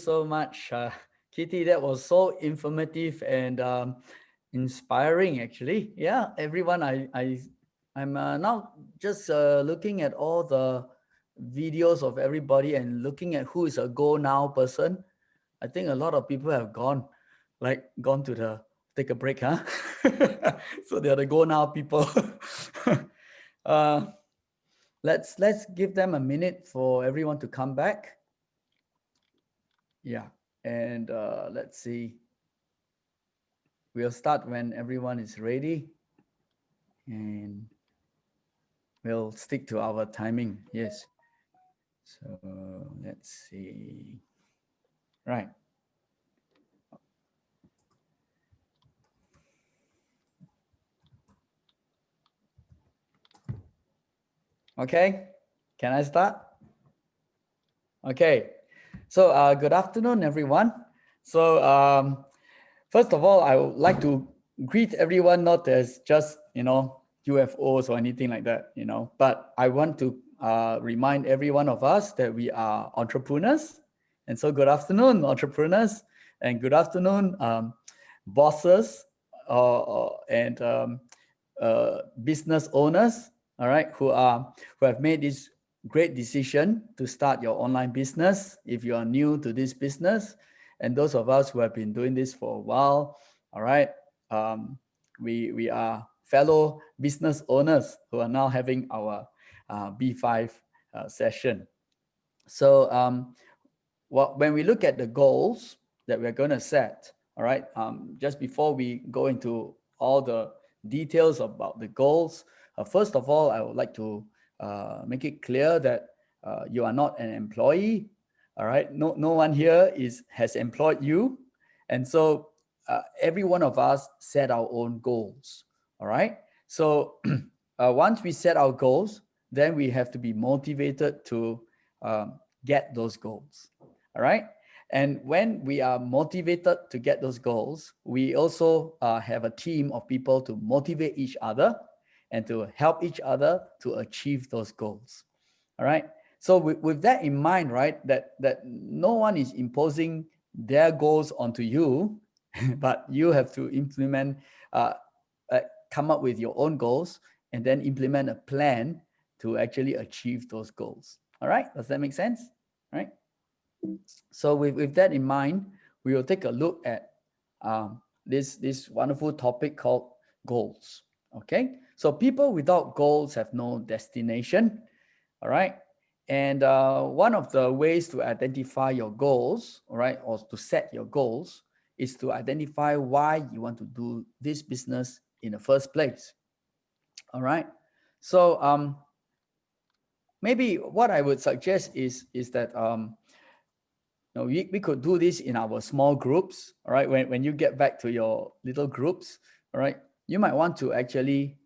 so much, Kitty. That was so informative and inspiring, actually. Yeah, everyone, I'm now just looking at all the videos of everybody and looking at who is a go now person. I think a lot of people have gone to the take a break, huh? So they're the go now people. uh, let's give them a minute for everyone to come back. Yeah, and let's see. We'll start when everyone is ready, and we'll stick to our timing. Yes. So let's see. Right. Okay. Can I start? Okay. So good afternoon, everyone. So first of all, I would like to greet everyone, not as just UFOs or anything like that, but I want to remind every one of us that we are entrepreneurs. And so good afternoon, entrepreneurs, and good afternoon, bosses and business owners, all right, who have made this great decision to start your online business if you are new to this business, and those of us who have been doing this for a while. All right, we are fellow business owners who are now having our B5 session. So when we look at the goals that we're going to set, all right, just before we go into all the details about the goals, first of all, I would like to make it clear that you are not an employee. All right, no one here has employed you, and so every one of us set our own goals. All right, so once we set our goals, then we have to be motivated to get those goals. All right. And when we are motivated to get those goals, we also have a team of people to motivate each other and to help each other to achieve those goals. All right. So with that in mind, right, that no one is imposing their goals onto you, but you have to implement, uh, come up with your own goals and then implement a plan to actually achieve those goals. All right. Does that make sense? All right. So with that in mind, we will take a look at this wonderful topic called goals. Okay, so people without goals have no destination. All right, and one of the ways to identify your goals, all right, or to set your goals, is to identify why you want to do this business in the first place. All right, so maybe what I would suggest is that we could do this in our small groups. All right, when you get back to your little groups, all right, you might want to actually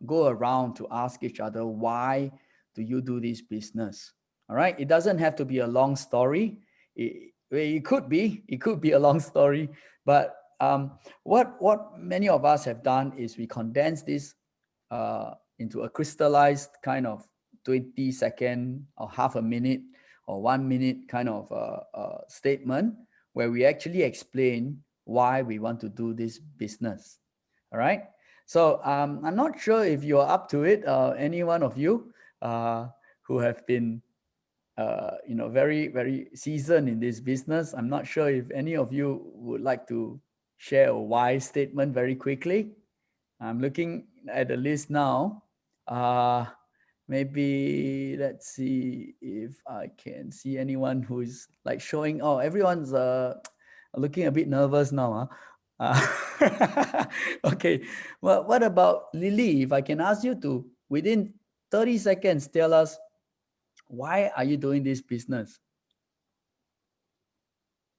go around to ask each other, why do you do this business? All right, it doesn't have to be a long story. It could be a long story, but what many of us have done is we condense this into a crystallized kind of 20-second or half a minute or 1 minute kind of statement where we actually explain why we want to do this business. All right. So I'm not sure if you're up to it. Any one of you who have been, very, very seasoned in this business. I'm not sure if any of you would like to share a why statement very quickly. I'm looking at the list now. Maybe let's see if I can see anyone who is like showing. Oh, everyone's looking a bit nervous now. Okay. Well, what about Lily? If I can ask you to, within 30 seconds, tell us, why are you doing this business?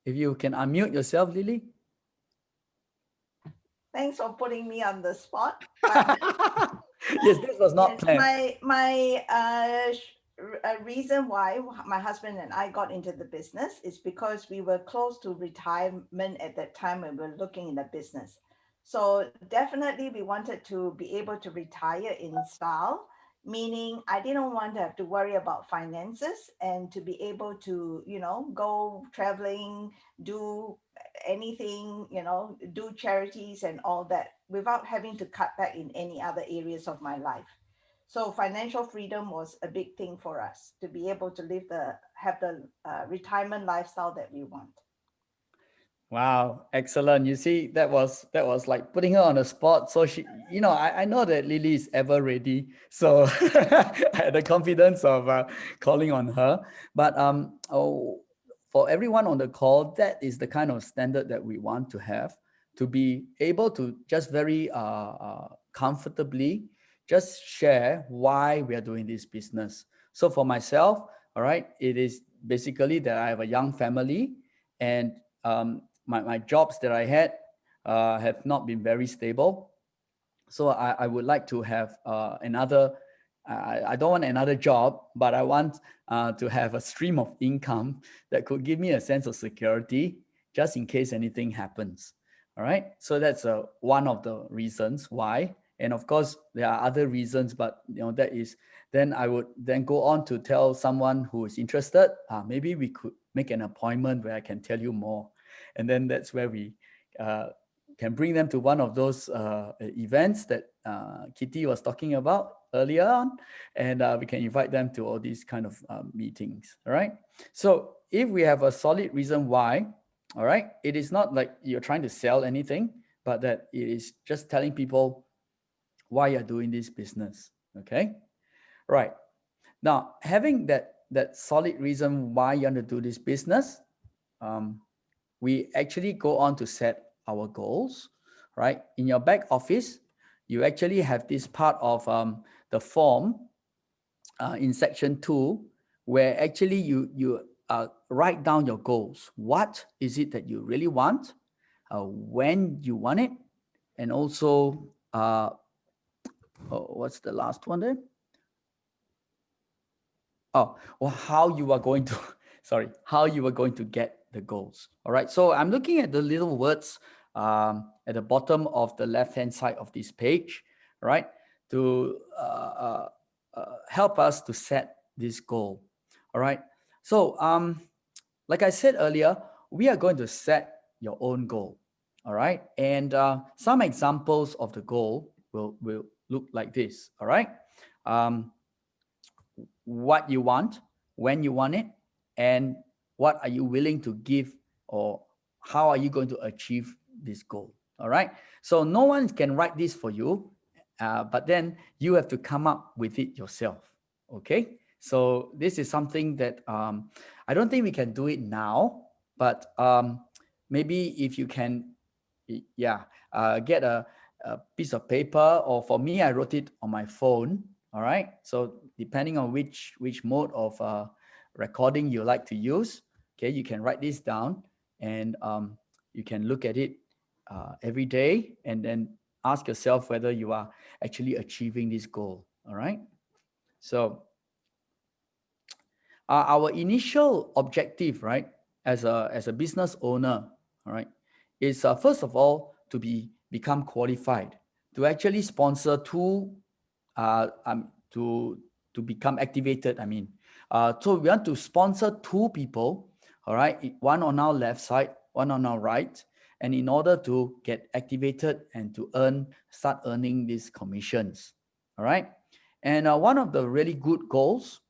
If you can unmute yourself, Lily. Thanks for putting me on the spot. Yes, this was not planned. My reason why my husband and I got into the business is because we were close to retirement at that time when we were looking in the business. So definitely we wanted to be able to retire in style, meaning I didn't want to have to worry about finances and to be able to, go traveling, do anything, do charities and all that without having to cut back in any other areas of my life. So financial freedom was a big thing for us to be able to have the retirement lifestyle that we want. Wow, excellent. You see, that was like putting her on the spot. So she, I know that Lily is ever ready. So I had the confidence of calling on her. But for everyone on the call, that is the kind of standard that we want to have, to be able to just very comfortably just share why we are doing this business. So for myself, all right, it is basically that I have a young family, and my jobs that I had have not been very stable. So I would like to have another. I don't want another job, but I want to have a stream of income that could give me a sense of security just in case anything happens. All right. So that's one of the reasons why. And of course, there are other reasons, but that is, then I would then go on to tell someone who is interested. Maybe we could make an appointment where I can tell you more, and then that's where we uh, can bring them to one of those events that Kitty was talking about earlier on, and we can invite them to all these kind of meetings. All right. So if we have a solid reason why, all right, it is not like you're trying to sell anything, but that it is just telling people why you're doing this business. Okay. Right. Now, having that solid reason why you want to do this business, um, we actually go on to set our goals, right? In your back office, you actually have this part of the form in section 2, where actually you write down your goals. What is it that you really want? When you want it, and also what's the last one there? Oh, well, how you are going to, sorry, how you are going to get the goals. All right. So I'm looking at the little words at the bottom of the left-hand side of this page, right, to help us to set this goal. All right. So, like I said earlier, we are going to set your own goal. All right. And some examples of the goal will look like this. All right. Um, what you want, when you want it, and what are you willing to give, or how are you going to achieve this goal. All right. So no one can write this for you, but then you have to come up with it yourself. Okay. So this is something that I don't think we can do it now, but maybe if you can, yeah, get a piece of paper, or for me, I wrote it on my phone. All right. So depending on which mode of recording you like to use, okay, you can write this down, and you can look at it every day, and then ask yourself whether you are actually achieving this goal. All right. So our initial objective, right, as a business owner, all right, is first of all to become qualified to actually sponsor two to become activated. I mean, so we want to sponsor two people, all right, one on our left side, one on our right, and in order to get activated and to start earning these commissions. All right. And one of the really good goals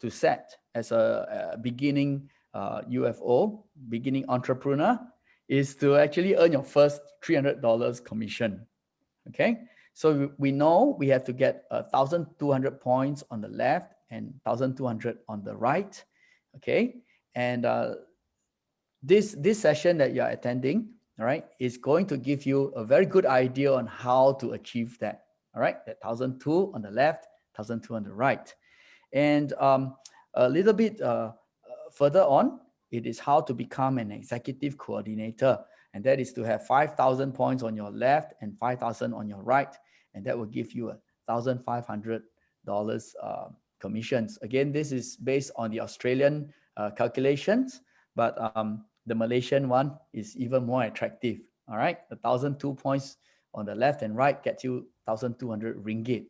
to set as a beginning UFO, beginning entrepreneur, is to actually earn your first $300 commission. Okay. So we know we have to get 1,200 points on the left and 1,200 on the right. Okay. And this session that you're attending, all right, is going to give you a very good idea on how to achieve that. All right. That 1,002 on the left, 1,002 on the right. And a little bit further on, it is how to become an executive coordinator. And that is to have 5,000 points on your left and 5,000 on your right. And that will give you $1,500 commissions. Again, this is based on the Australian calculations, but the Malaysian one is even more attractive. All right. 1,002 points on the left and right gets you 1,200 ringgit.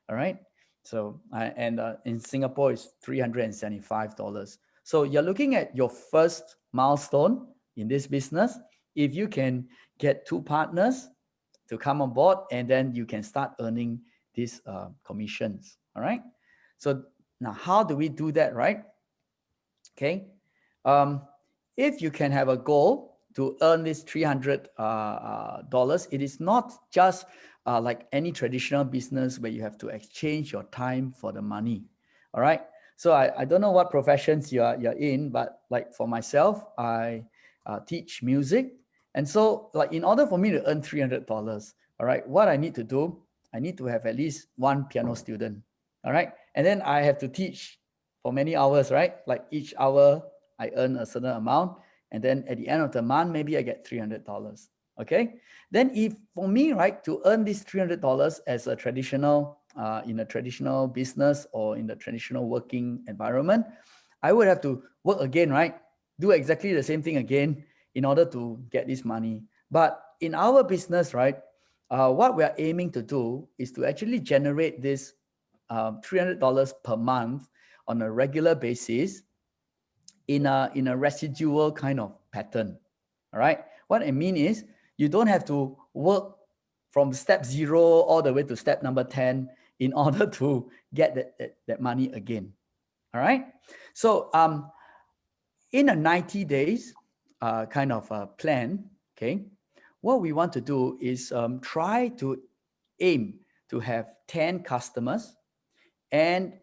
All right. So in Singapore, it's $375. So you're looking at your first milestone in this business. If you can get two partners to come on board, and then you can start earning these commissions. All right. So now, how do we do that, right? Okay. Um, if you can have a goal to earn this $300, it is not just like any traditional business where you have to exchange your time for the money. All right. So I don't know what professions you're in, but like for myself, I teach music. And so like in order for me to earn $300, all right, what I need to do, I need to have at least one piano student. All right. And then I have to teach for many hours, right? Like each hour I earn a certain amount. And then at the end of the month, maybe I get $300. Okay. Then if for me, right, to earn this $300 as a traditional, in a traditional business or in the traditional working environment, I would have to work again, right? Do exactly the same thing again in order to get this money. But in our business, right, what we are aiming to do is to actually generate this $300 per month on a regular basis in a residual kind of pattern. All right. What I mean is you don't have to work from step 0 all the way to step number 10 in order to get that money again. All right. So in a 90 days kind of plan, okay, what we want to do is try to aim to have 10 customers, and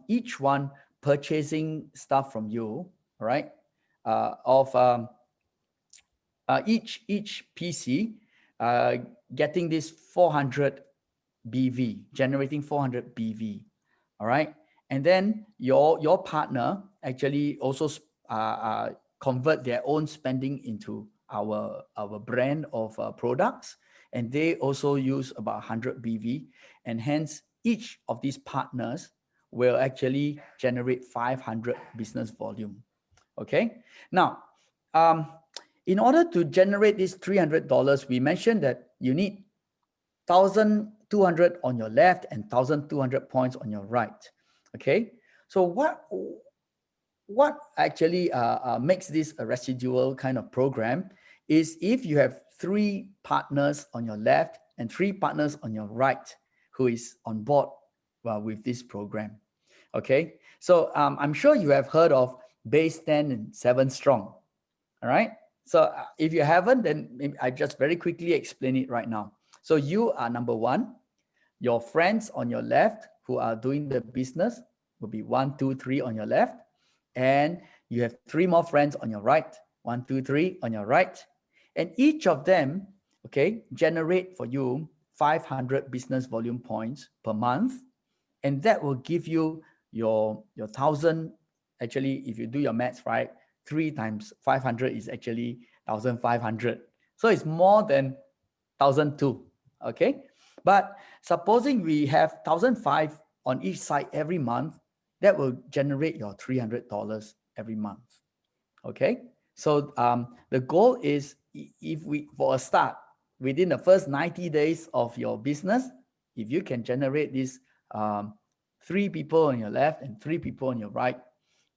each one purchasing stuff from you, right? Of each PC getting this 400 BV, generating 400 BV, all right? And then your partner actually also convert their own spending into our brand of products, and they also use about 100 BV, and hence each of these partners will actually generate 500 business volume. Okay. Now, um, in order to generate this $300, we mentioned that you need 1,200 on your left and 1,200 points on your right. Okay. So what actually makes this a residual kind of program is if you have three partners on your left and three partners on your right who is on board with this program. Okay. So I'm sure you have heard of base 10 and 7 strong. All right. So if you haven't, then maybe I just very quickly explain it right now. So you are number one. Your friends on your left who are doing the business will be 1, 2, 3 on your left. And you have three more friends on your right. 1, 2, 3 on your right. And each of them, okay, generate for you 500 business volume points per month. And that will give you your 1,000. Actually, if you do your maths right, 3 times 500 is actually 1,500. So it's more than 1,002. Okay. But supposing we have 1,005 on each side every month, that will generate your $300 every month. Okay. So the goal is if we, for a start, within the first 90 days of your business, if you can generate these three people on your left and three people on your right,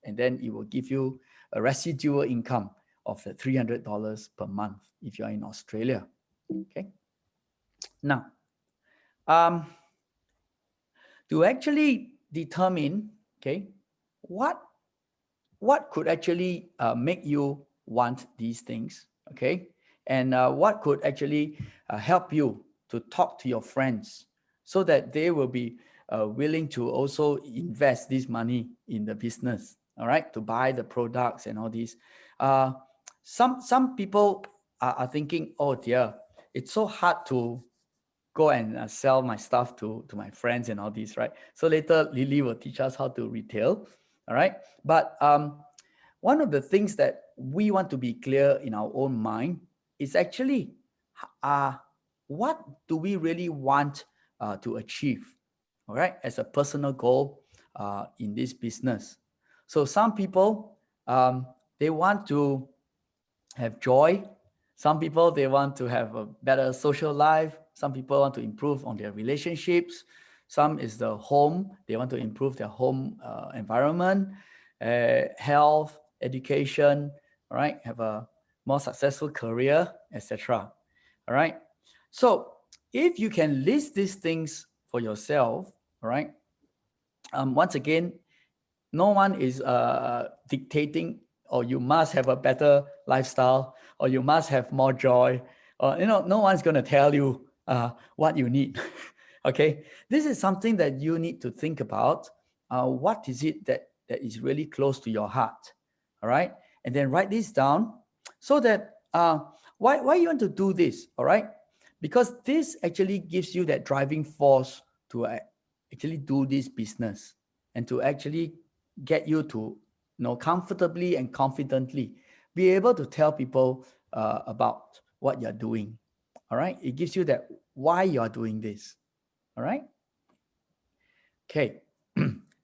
and then it will give you a residual income of the $300 per month if you're in Australia. Okay. Now, um, to actually determine, okay, what could actually make you want these things, okay, and what could actually help you to talk to your friends so that they will be willing to also invest this money in the business, all right, to buy the products and all these. Some people are thinking, oh dear, it's so hard to go and sell my stuff to my friends and all these, right? So later Lily will teach us how to retail, all right? But one of the things that we want to be clear in our own mind is actually what do we really want to achieve, all right, as a personal goal in this business. So some people, they want to have joy. Some people, they want to have a better social life. Some people want to improve on their relationships. Some is the home. They want to improve their home environment, health, education, all right, have a more successful career, etc. All right. So if you can list these things for yourself, all right, once again, no one is dictating, or you must have a better lifestyle, or you must have more joy, or no one's going to tell you what you need. Okay, this is something that you need to think about. What is it that is really close to your heart? All right, and then write this down, so that why you want to do this? All right, because this actually gives you that driving force to actually do this business, and to actually get you to comfortably and confidently be able to tell people about what you're doing. All right, it gives you that why you're doing this. All right. Okay.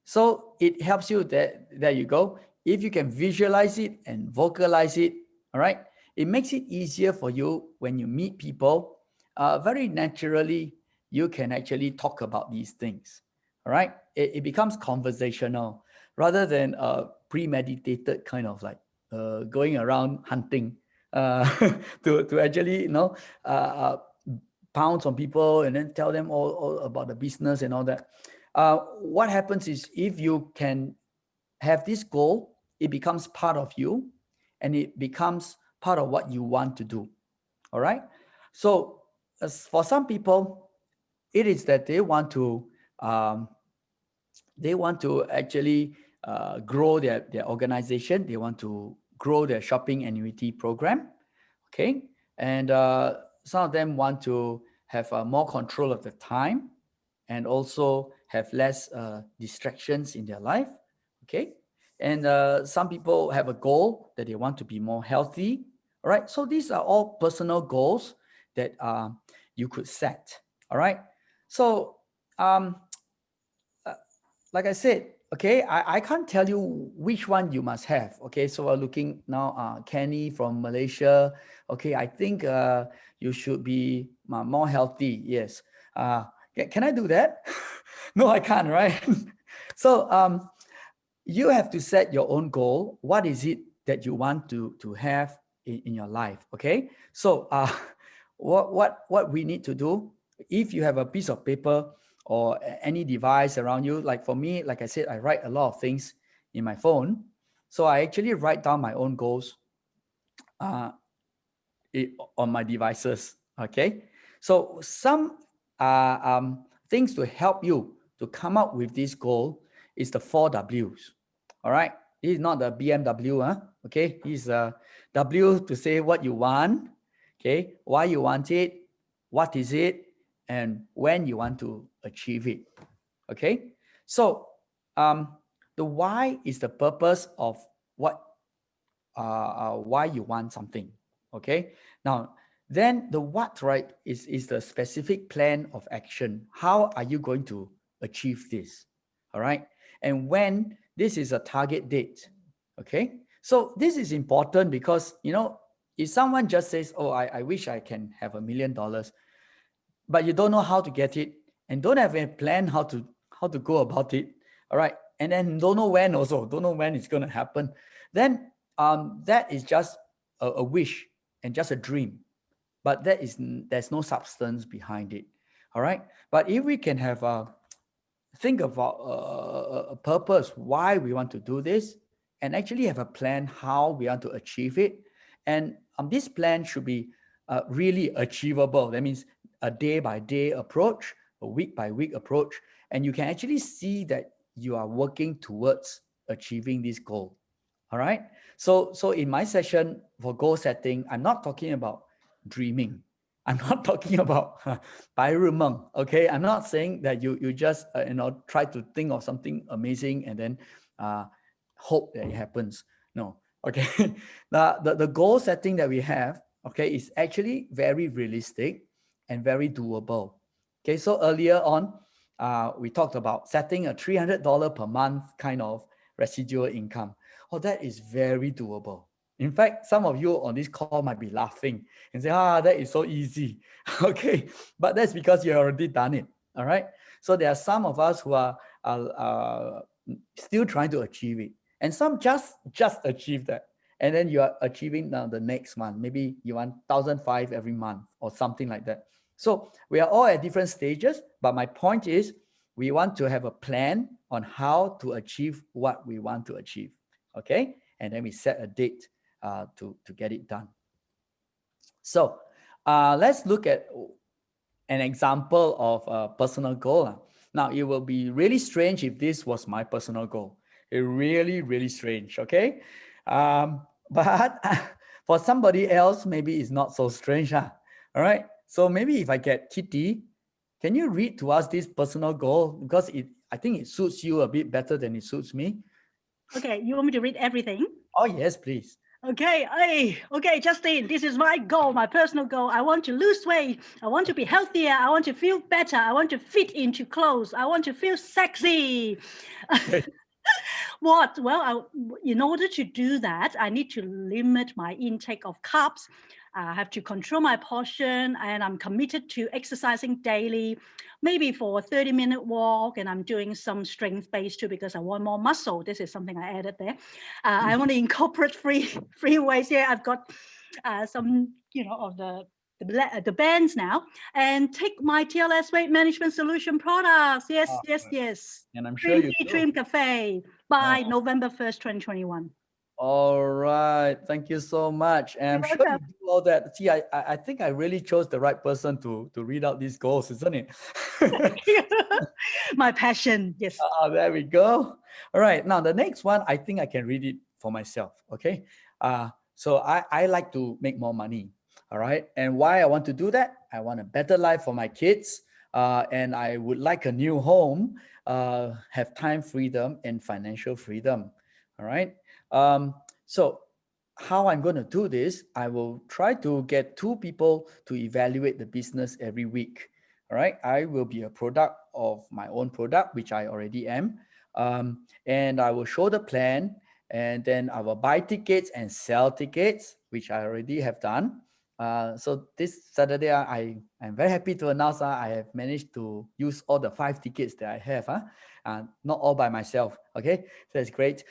So it helps you that there you go. If you can visualize it and vocalize it, all right, it makes it easier for you when you meet people. Very naturally, you can actually talk about these things. All right. It becomes conversational rather than premeditated, kind of like going around hunting to actually uh, pounce on people and then tell them all about the business and all that. What happens is, if you can have this goal, it becomes part of you, and it becomes part of what you want to do. All right. So as for some people, it is that um, they want to actually grow their organization. They want to grow their shopping annuity program. Okay. And some of them want to have more control of the time, and also have less distractions in their life. Okay. And some people have a goal that they want to be more healthy. All right. So these are all personal goals that you could set. All right. So um, uh, like I said, okay, I can't tell you which one you must have. Okay, so we're looking now, Kenny from Malaysia. Okay, I think you should be more healthy. Yes. Can I do that? No, I can't, right? So you have to set your own goal. What is it that you want to have in your life? Okay, so what we need to do, if you have a piece of paper or any device around you, like for me, like I said, I write a lot of things in my phone. So I actually write down my own goals uh, on my devices. Okay, so some things to help you to come up with this goal is the 4 W's. All right, this is not the BMW, huh? Okay, this is a W to say what you want, okay, why you want it, what is it, and when you want to achieve it. Okay, so the why is the purpose of what why you want something. Okay, now then the what, right, is the specific plan of action. How are you going to achieve this? All right, and when, this is a target date. Okay, so this is important because if someone just says, oh, I wish I can have $1 million, but you don't know how to get it, and don't have a plan how to go about it. All right, and then don't know when, also don't know when it's going to happen, then that is just a wish and just a dream, but there's no substance behind it. All right, but if we can have think about a purpose why we want to do this, and actually have a plan how we want to achieve it, and this plan should be really achievable. That means a day by day approach, a week by week approach, and you can actually see that you are working towards achieving this goal. All right, so in my session for goal setting, I'm not talking about dreaming. I'm not talking about 白日梦. Okay, I'm not saying that you just try to think of something amazing and then uh, hope that it happens. No. Okay, the goal setting that we have, okay, is actually very realistic and very doable. Okay, so earlier on, we talked about setting a $300 per month kind of residual income. Oh, that is very doable. In fact, some of you on this call might be laughing and say, that is so easy. Okay, but that's because you already done it. All right. So there are some of us who are still trying to achieve it, and some just achieve that. And then you are achieving now the next month. Maybe you want 1,005 every month or something like that. So we are all at different stages. But my point is, we want to have a plan on how to achieve what we want to achieve. Okay. And then we set a date to get it done. So let's look at an example of a personal goal. Now, it will be really strange if this was my personal goal. It really, really strange, okay? But for somebody else, maybe it's not so strange. Huh? All right. So maybe if I get Kitty, can you read to us this personal goal? Because I think it suits you a bit better than it suits me. Okay, you want me to read everything? Oh, yes, please. Okay, okay, Justin, this is my goal, my personal goal. I want to lose weight. I want to be healthier. I want to feel better. I want to fit into clothes. I want to feel sexy. What? Well, in order to do that, I need to limit my intake of carbs. I have to control my portion, and I'm committed to exercising daily, maybe for a 30-minute walk, and I'm doing some strength-based too because I want more muscle. This is something I added there. I want to incorporate free weights here. I've got some, of the bands now, and take my TLS weight management solution products. Yes, Oh, yes, yes. and I'm sure Dream you Tea, do. Dream Cafe by Oh. November 1st, 2021. All right. Thank you so much. And You're I'm sure you welcome. do all that. See, I think I really chose the right person to read out these goals, isn't it? My passion, yes. There we go. All right. Now, the next one, I think I can read it for myself. Okay. So I like to make more money. All right. And why I want to do that? I want a better life for my kids. And I would like a new home, have time freedom and financial freedom. All right. So how I'm going to do this, I will try to get two people to evaluate the business every week. All right. I will be a product of my own product, which I already am. And I will show the plan, and then I will buy tickets and sell tickets, which I already have done. So this Saturday, I'm very happy to announce I have managed to use all the 5 tickets that I have. Not all by myself. Okay, so that's great.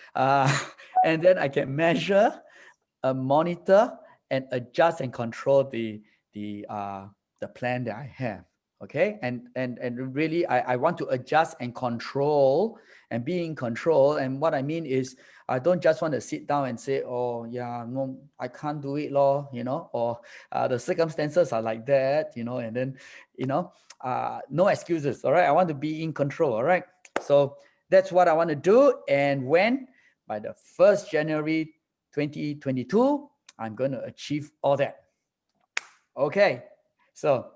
And then I can measure, monitor, and adjust and control the plan that I have. Okay, and really, I want to adjust and control and be in control. And what I mean is, I don't just want to sit down and say, oh yeah, no, I can't do it, lor, or the circumstances are like that, and then, no excuses. All right, I want to be in control. All right, so that's what I want to do. And when by the 1st January 2022, I'm going to achieve all that. Okay, so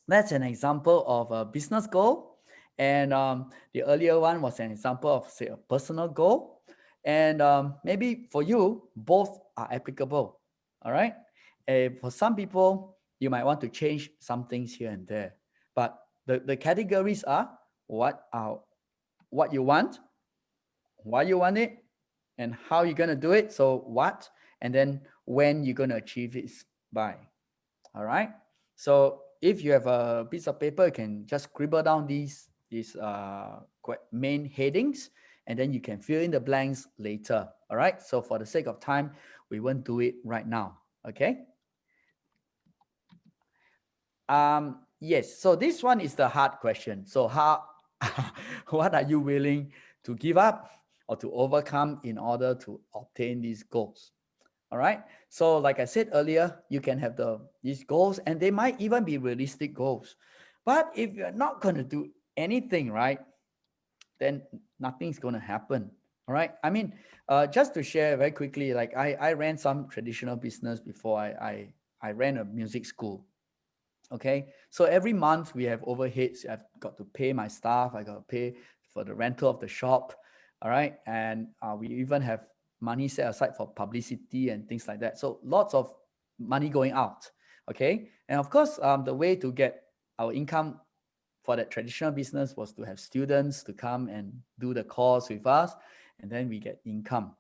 that's an example of a business goal. And the earlier one was an example of, say, a personal goal. And maybe for you, both are applicable. All right. And for some people, you might want to change some things here and there. But the categories are what you want, why you want it, and how you're going to do it. So what, and then when you're going to achieve it by. All right. So if you have a piece of paper, you can just scribble down these main headings, and then you can fill in the blanks later. All right. So for the sake of time, we won't do it right now. Okay. Yes. So this one is the hard question. So what are you willing to give up or to overcome in order to obtain these goals? All right. So like I said earlier, you can have these goals, and they might even be realistic goals. But if you're not going to do anything, right, then nothing's going to happen. All right. I mean, just to share very quickly, like I ran some traditional business before. I ran a music school. Okay. So every month we have overheads. I've got to pay my staff. I got to pay for the rental of the shop. All right. And we even have money set aside for publicity and things like that. So lots of money going out. Okay. And of course, the way to get our income for that traditional business was to have students to come and do the course with us, and then we get income.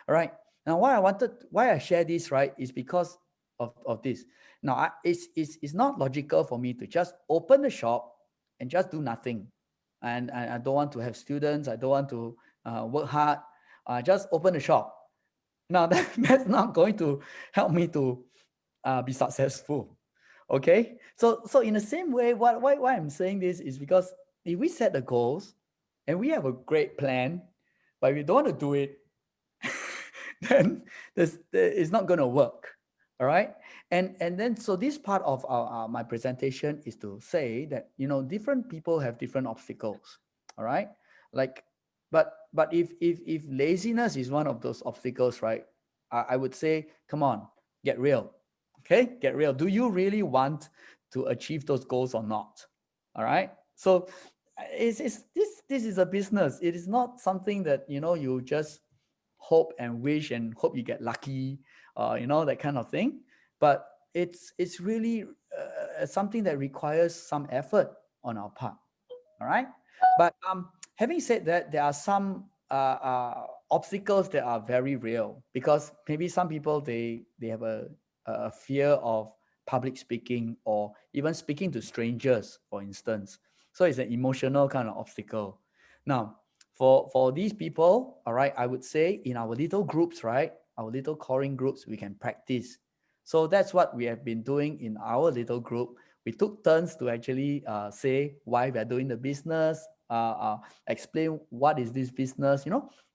All right. Now, why I share this, right, is because of this. Now, it's not logical for me to just open the shop, and just do nothing. And I don't want to have students. I don't want to work hard. Just open a shop. Now that's not going to help me to be successful. Okay. So in the same way, why I'm saying this is because if we set the goals and we have a great plan, but we don't want to do it, then it's not going to work. All right. And then so this part of my presentation is to say that, different people have different obstacles. All right. Like, but if laziness is one of those obstacles, right, I would say, come on, get real. Okay, get real. Do you really want to achieve those goals or not? All right. So it's this is a business. It is not something that you just hope and wish and hope you get lucky, that kind of thing. But it's really something that requires some effort on our part. All right. But having said that, there are some obstacles that are very real, because maybe some people they have a fear of public speaking, or even speaking to strangers, for instance. So it's an emotional kind of obstacle. Now, for these people, all right, I would say in our little groups, right, our little coring groups, we can practice. So that's what we have been doing in our little group. We took turns to actually say why we are doing the business, explain what is this business,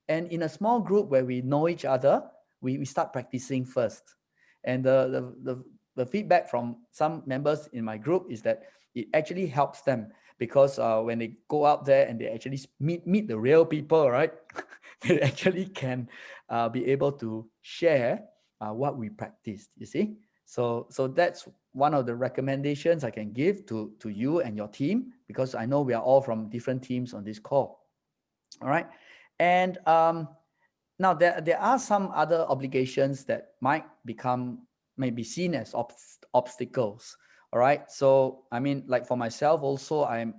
and in a small group where we know each other, we start practicing first. And the feedback from some members in my group is that it actually helps them, because when they go out there and they actually meet the real people, right, they actually can be able to share what we practiced, you see. So that's one of the recommendations I can give to you and your team, because I know we are all from different teams on this call. All right. And now there are some other obligations that may be seen as obstacles. All right. So I mean, like for myself also, I'm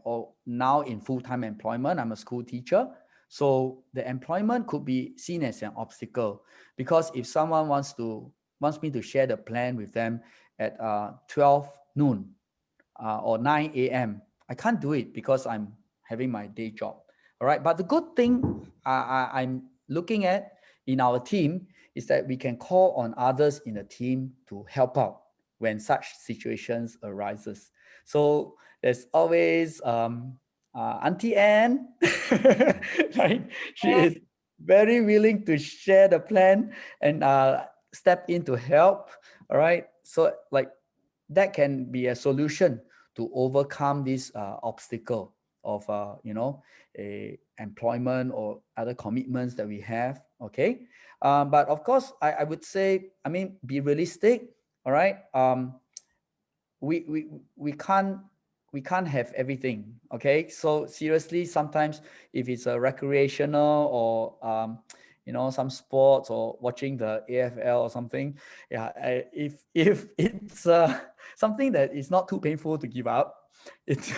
now in full-time employment. I'm a school teacher. So the employment could be seen as an obstacle, because if someone wants me to share the plan with them at 12 noon or 9 a.m., I can't do it because I'm having my day job. All right. But the good thing I'm looking at in our team is that we can call on others in the team to help out when such situations arises. So there's always Auntie Anne, right? She is very willing to share the plan and step in to help. All right. So like that can be a solution to overcome this obstacle of a employment or other commitments that we have. Okay. But of course, I would say, I mean, be realistic. All right. We we we can't we can't have everything. Okay. So seriously, sometimes if it's a recreational or some sports or watching the AFL or something, yeah, if it's something that is not too painful to give up, it's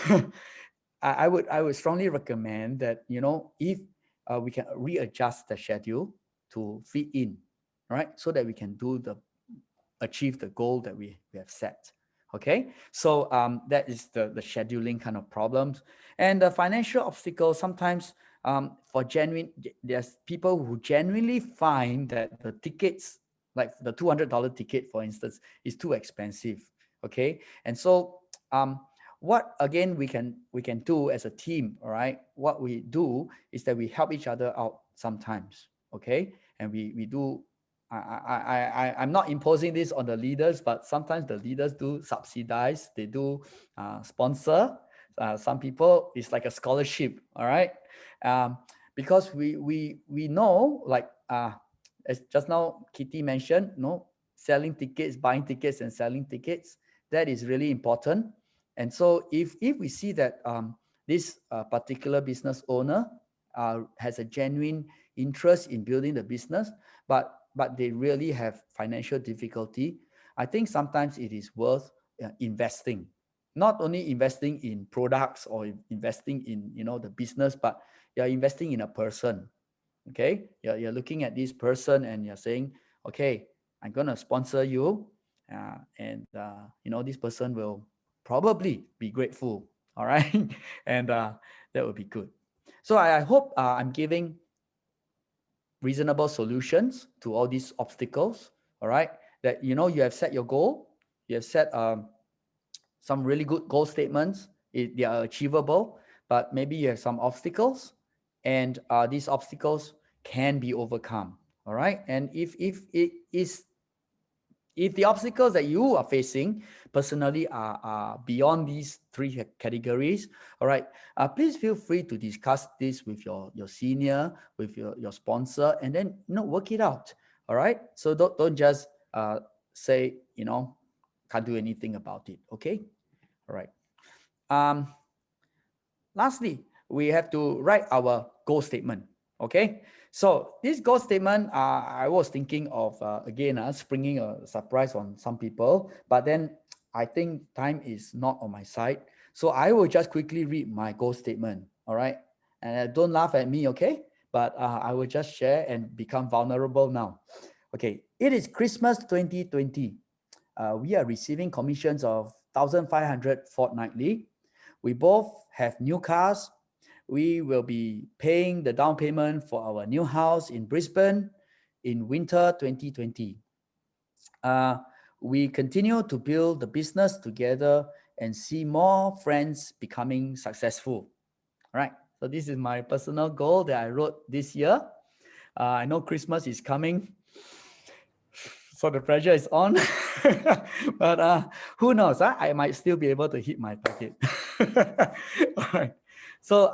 I would strongly recommend that, if we can readjust the schedule to fit in, right, so that we can achieve the goal that we have set. Okay, so that is the scheduling kind of problems. And the financial obstacles, sometimes there's people who genuinely find that the tickets, like the $200 ticket, for instance, is too expensive. Okay, and so what again we can do as a team, all right, what we do is that we help each other out sometimes. Okay, and we do, I'm not imposing this on the leaders, but sometimes the leaders do subsidize, they do sponsor. Some people, it's like a scholarship, all right? Because we know, like as just now Kitty mentioned, selling tickets, buying tickets, and selling tickets, that is really important. And so if we see that this particular business owner has a genuine interest in building the business, but they really have financial difficulty, I think sometimes it is worth investing. Not only investing in products or investing in the business, but you're investing in a person. Okay, you're looking at this person and you're saying, okay, I'm gonna sponsor you, and this person will probably be grateful. All right. And that would be good. So I hope I'm giving reasonable solutions to all these obstacles. All right. That, you know, you have set your goal, you have set some really good goal statements. They are achievable, but maybe you have some obstacles, and these obstacles can be overcome. All right. And if the obstacles that you are facing personally are beyond these three categories, all right, please feel free to discuss this with your senior, with your sponsor, and then, you know, work it out. All right. So don't just say, you know, can't do anything about it. Okay. All right. Um, Lastly, we have to write our goal statement. Okay. So this goal statement, I was thinking of, again, springing a surprise on some people, but then I think time is not on my side. So I will just quickly read my goal statement. All right. And don't laugh at me. Okay. But I will just share and become vulnerable now. Okay. It is Christmas 2020. We are receiving commissions of 1,500 fortnightly. We both have new cars. We will be paying the down payment for our new house in Brisbane in winter 2020. We continue to build the business together and see more friends becoming successful. All right. So this is my personal goal that I wrote this year. I know Christmas is coming, so the pressure is on. But who knows? I might still be able to hit my target. All right. So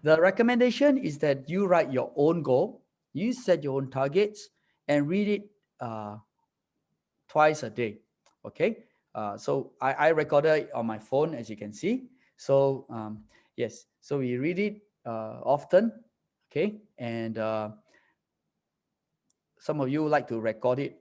the recommendation is that you write your own goal, you set your own targets, and read it twice a day. Okay. So I recorded it on my phone, as you can see. So yes, so we read it often. Okay. And some of you like to record it,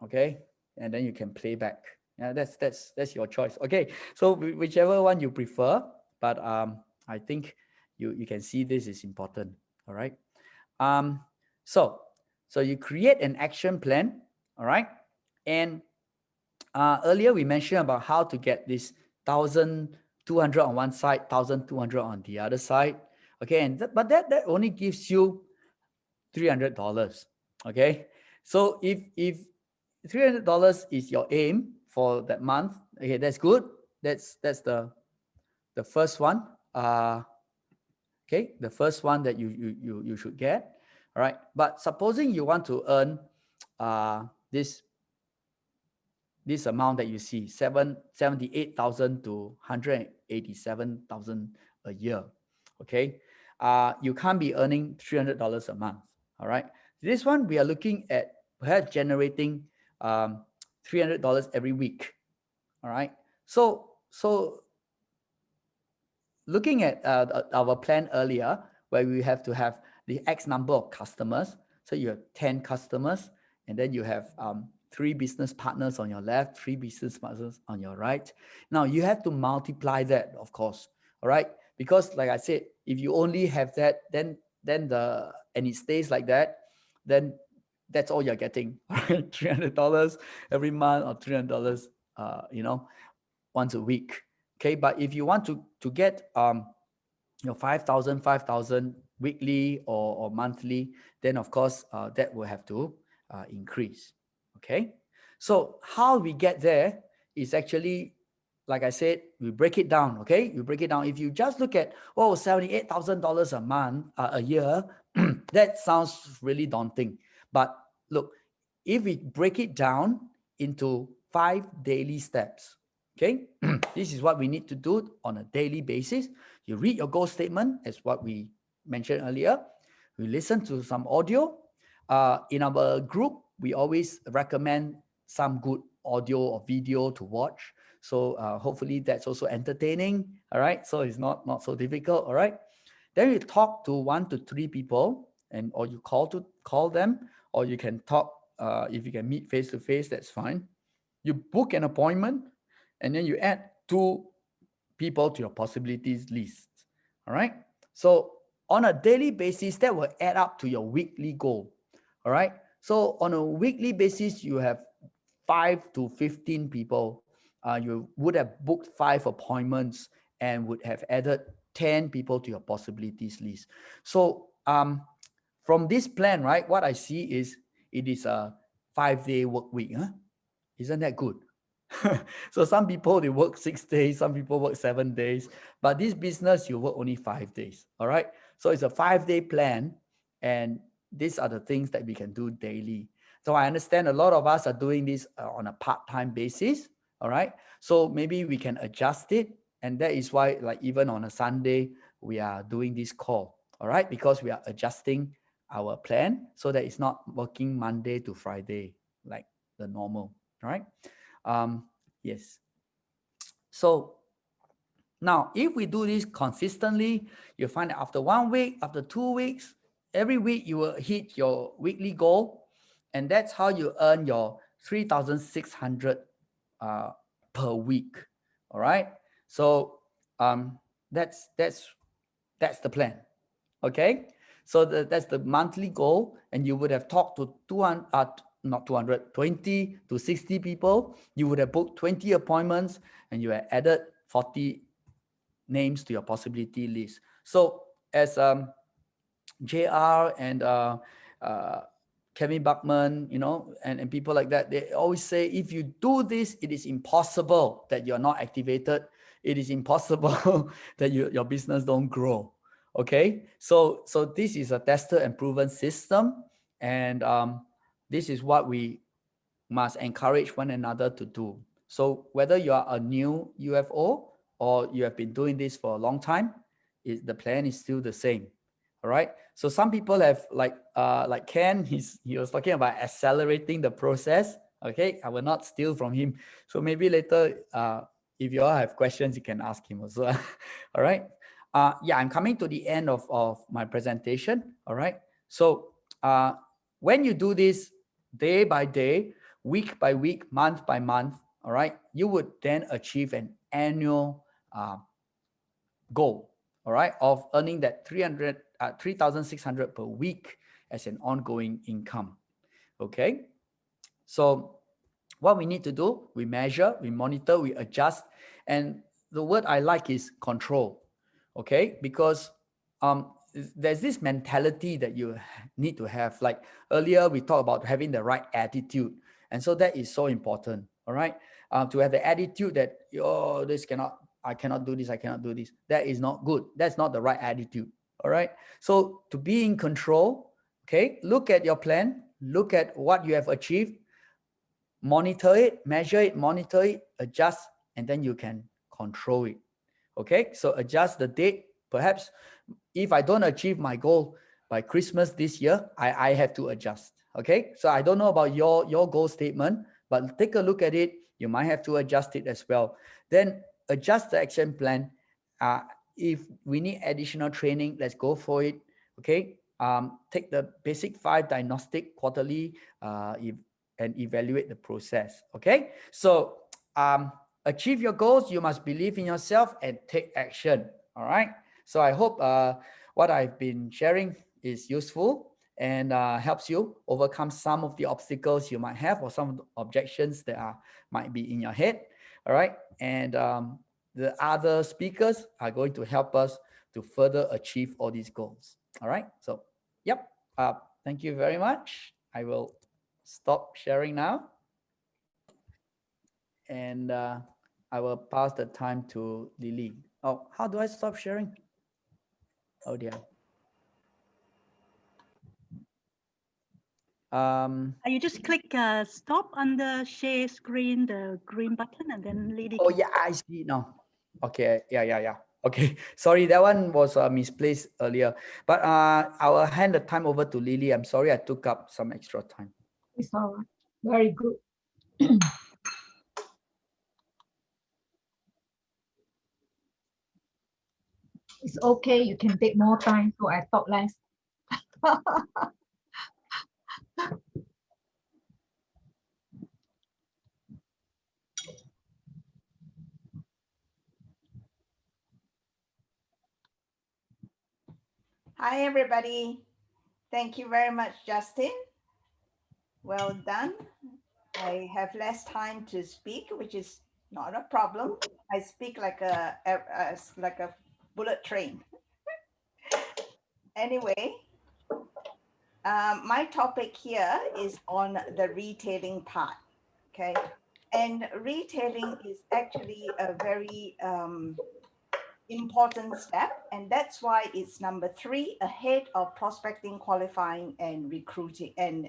okay, and then you can play back. Yeah, that's your choice. Okay, so whichever one you prefer, but I think you can see this is important. All right. um so so you create an action plan. All right. And earlier we mentioned about how to get this 1,200 on one side, 1,200 on the other side. Okay. And but that only gives you $300. Okay. So if $300 is your aim for that month, okay, that's good. That's the first one. Okay, the first one that you should get. All right. But supposing you want to earn this amount that you see, 78,000 to 187,000 a year. Okay. You can't be earning $300 a month. All right. This one, we are looking at perhaps generating $300 every week. All right. So looking at our plan earlier, where we have to have the X number of customers. So you have 10 customers, and then you have 3 business partners on your left, 3 business partners on your right. Now you have to multiply that, of course. All right. Because like I said, if you only have that, then and it stays like that, then that's all you're getting. Right? $300 every month, or $300 once a week. Okay. But if you want to get 5,000 weekly or monthly, then of course that will have to increase. Okay. So how we get there is actually, like I said, we break it down. Okay. You break it down. If you just look at, $78,000 a month, a year, that sounds really daunting. But look, if we break it down into 5 daily steps, okay, this is what we need to do on a daily basis. You read your goal statement, as what we mentioned earlier. We listen to some audio. In our group, we always recommend some good audio or video to watch. So hopefully that's also entertaining. All right. So it's not so difficult. All right. Then you talk to 1 to 3 people, or you call them, or you can talk. If you can meet face to face, that's fine. You book an appointment, and then you add 2 people to your possibilities list. All right. So on a daily basis, that will add up to your weekly goal. All right. So on a weekly basis, you have 5 to 15 people. You would have booked 5 appointments, and would have added 10 people to your possibilities list. So from this plan, right, what I see is it is a 5-day work week. Huh? Isn't that good? So some people, they work 6 days, some people work 7 days, but this business, you work only 5 days. All right. So it's a 5-day plan. And these are the things that we can do daily. So I understand a lot of us are doing this on a part-time basis. All right. So maybe we can adjust it. And that is why, like, even on a Sunday, we are doing this call. All right. Because we are adjusting our plan so that it's not working Monday to Friday like the normal. All right. Yes. So now, if we do this consistently, you'll find that after 1 week, after 2 weeks, every week you will hit your weekly goal. And that's how you earn your 3,600 per week. All right. So that's the plan. Okay. So that's the monthly goal. And you would have talked to 200, not 200, 20 to 60 people. You would have booked 20 appointments and you have added 40 names to your possibility list. So as JR and Kevin Buckman, and people like that, they always say, if you do this, it is impossible that you're not activated. It is impossible that your business don't grow. Okay, so this is a tested and proven system, and this is what we must encourage one another to do. So whether you are a new UFO or you have been doing this for a long time, the plan is still the same. All right. So some people have like Ken, he was talking about accelerating the process. Okay, I will not steal from him. So maybe later, if you all have questions, you can ask him also. All right. Yeah, I'm coming to the end of my presentation. All right. So when you do this day by day, week by week, month by month, all right, you would then achieve an annual goal, all right, of earning that 3,600 per week as an ongoing income. Okay. So what we need to do, we measure, we monitor, we adjust. And the word I like is control. Okay. Because there's this mentality that you need to have. Like earlier, we talked about having the right attitude. And so that is so important. All right. To have the attitude that, oh, I cannot do this. I cannot do this. That is not good. That's not the right attitude. All right. So to be in control, okay, look at your plan, look at what you have achieved, monitor it, measure it, monitor it, adjust, and then you can control it. Okay. So adjust the date. Perhaps if I don't achieve my goal by Christmas this year, I have to adjust. Okay. So I don't know about your goal statement, but take a look at it. You might have to adjust it as well. Then adjust the action plan. If we need additional training, let's go for it. Okay. Take the basic 5 diagnostic quarterly and evaluate the process. Okay. So achieve your goals. You must believe in yourself and take action. All right. So I hope what I've been sharing is useful and helps you overcome some of the obstacles you might have or some of the objections that might be in your head. All right. And the other speakers are going to help us to further achieve all these goals. All right. So, yep. Thank you very much. I will stop sharing now. And I will pass the time to Lily. Oh, how do I stop sharing? Oh dear. You just click stop on the share screen, the green button, and then Lily. Oh yeah, I see now. Okay, yeah. Okay, sorry, that one was misplaced earlier. But I will hand the time over to Lily. I'm sorry I took up some extra time. It's all right. Very good. It's okay. You can take more time, so I talk less. Hi, everybody. Thank you very much, Justin. Well done. I have less time to speak, which is Not a problem. I speak like a bullet train. Anyway, my topic here is on the retailing part. Okay, and retailing is actually a very important step, and that's why it's number 3 ahead of prospecting, qualifying, and recruiting and